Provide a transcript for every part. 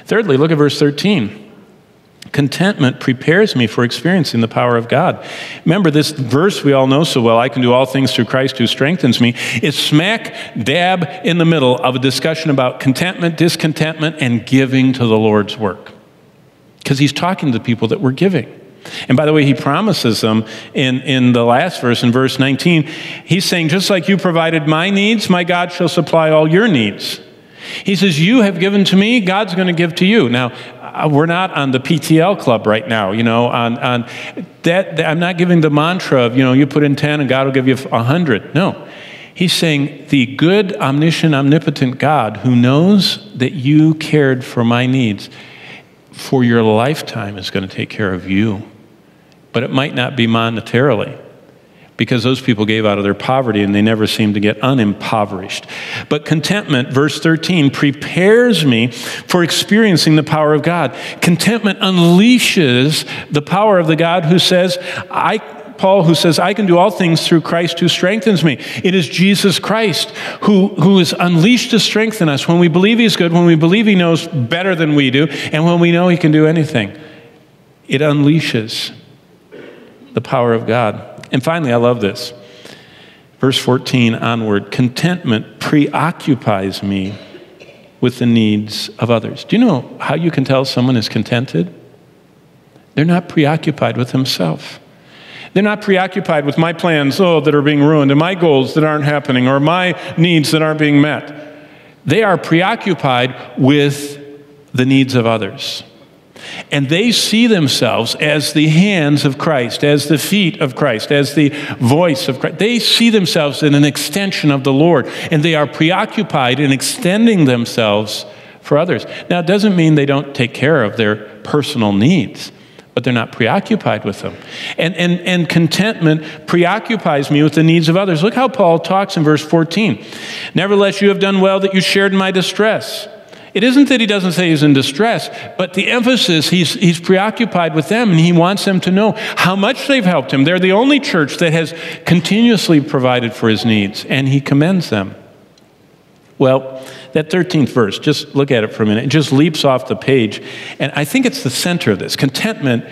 Thirdly, look at verse 13. Contentment prepares me for experiencing the power of God. Remember, this verse we all know so well, I can do all things through Christ who strengthens me, is smack dab in the middle of a discussion about contentment, discontentment, and giving to the Lord's work. Because he's talking to people that were giving. And by the way, he promises them in the last verse, in verse 19, he's saying, just like you provided my needs, my God shall supply all your needs. He says, you have given to me, God's going to give to you. Now, we're not on the PTL club right now, on that. I'm not giving the mantra of, you put in 10 and God will give you 100. No. He's saying the good, omniscient, omnipotent God who knows that you cared for my needs for your lifetime is going to take care of you. But it might not be monetarily, because those people gave out of their poverty and they never seemed to get unimpoverished. But contentment, verse 13, prepares me for experiencing the power of God. Contentment unleashes the power of the God who says, Paul, who says, I can do all things through Christ who strengthens me. It is Jesus Christ who is unleashed to strengthen us when we believe he's good, when we believe he knows better than we do, and when we know he can do anything. It unleashes the power of God. And finally, I love this. Verse 14 onward, contentment preoccupies me with the needs of others. Do you know how you can tell someone is contented? They're not preoccupied with himself. They're not preoccupied with my plans, that are being ruined, and my goals that aren't happening, or my needs that aren't being met. They are preoccupied with the needs of others. And they see themselves as the hands of Christ, as the feet of Christ, as the voice of Christ. They see themselves in an extension of the Lord, and they are preoccupied in extending themselves for others. Now, it doesn't mean they don't take care of their personal needs, but they're not preoccupied with them. And contentment preoccupies me with the needs of others. Look how Paul talks in verse 14. Nevertheless, you have done well that you shared in my distress. It isn't that he doesn't say he's in distress, but the emphasis, he's preoccupied with them, and he wants them to know how much they've helped him. They're the only church that has continuously provided for his needs, and he commends them. Well, that 13th verse, just look at it for a minute. It just leaps off the page, and I think it's the center of this. Contentment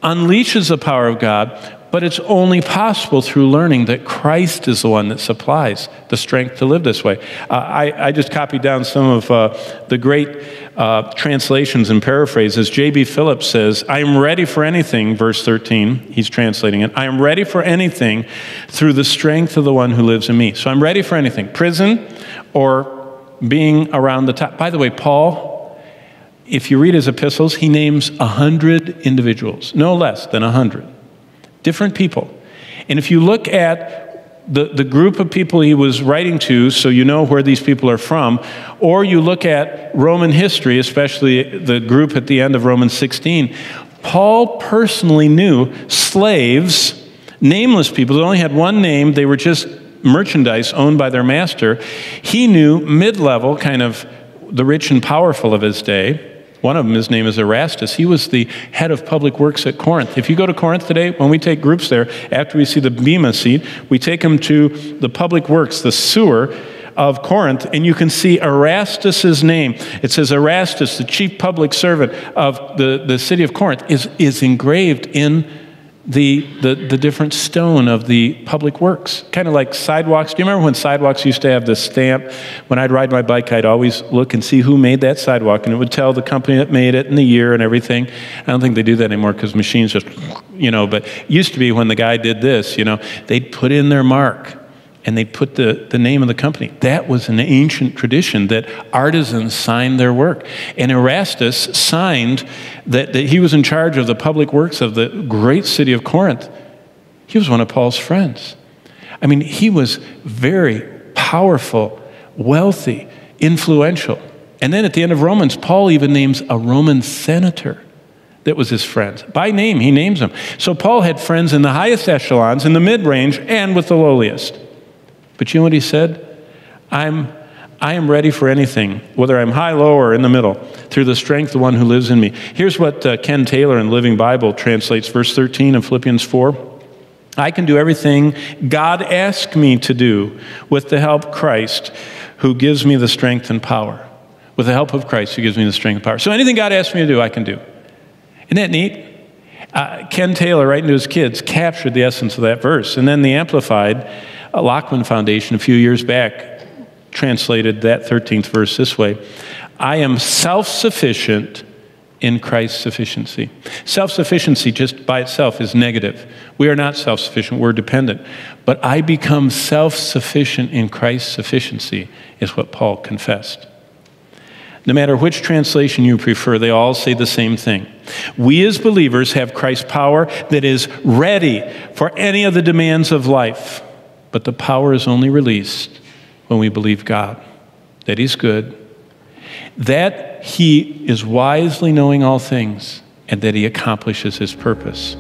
unleashes the power of God, but it's only possible through learning that Christ is the one that supplies the strength to live this way. I just copied down some of the great translations and paraphrases. J.B. Phillips says, I am ready for anything, verse 13, he's translating it. I am ready for anything through the strength of the one who lives in me. So I'm ready for anything. Prison or being around the top. By the way, Paul, if you read his epistles, he names 100 individuals, no less than 100. Different people. And if you look at the group of people he was writing to, so you know where these people are from, or you look at Roman history, especially the group at the end of Romans 16, Paul personally knew slaves, nameless people that only had one name, they were just merchandise owned by their master. He knew mid-level, kind of the rich and powerful of his day. One of them, his name is Erastus. He was the head of public works at Corinth. If you go to Corinth today, when we take groups there, after we see the Bema seat, we take them to the public works, the sewer of Corinth, and you can see Erastus's name. It says Erastus, the chief public servant of the city of Corinth, is engraved in the different stone of the public works. Kind of like sidewalks. Do you remember when sidewalks used to have this stamp? When I'd ride my bike, I'd always look and see who made that sidewalk, and it would tell the company that made it and the year and everything. I don't think they do that anymore because machines just, but it used to be when the guy did this, they'd put in their mark and they'd put the name of the company. That was an ancient tradition that artisans signed their work. And Erastus signed that he was in charge of the public works of the great city of Corinth. He was one of Paul's friends. I mean, he was very powerful, wealthy, influential. And then at the end of Romans, Paul even names a Roman senator that was his friend. By name, he names them. So Paul had friends in the highest echelons, in the mid-range, and with the lowliest. But you know what he said? I am ready for anything, whether I'm high, low, or in the middle, through the strength of the one who lives in me. Here's what Ken Taylor in Living Bible translates, verse 13 of Philippians 4. I can do everything God asked me to do with the help of Christ, who gives me the strength and power. with the help of Christ who gives me the strength and power. So anything God asks me to do, I can do. Isn't that neat? Ken Taylor, writing to his kids, captured the essence of that verse. And then the Amplified Lockman Foundation a few years back translated that 13th verse this way: I am self-sufficient in Christ's sufficiency. Self-sufficiency just by itself is negative. We are not self-sufficient, we're dependent. But I become self-sufficient in Christ's sufficiency is what Paul confessed. No matter which translation you prefer, they all say the same thing. We as believers have Christ's power that is ready for any of the demands of life. But the power is only released when we believe God, that He's good, that He is wisely knowing all things, and that He accomplishes His purpose.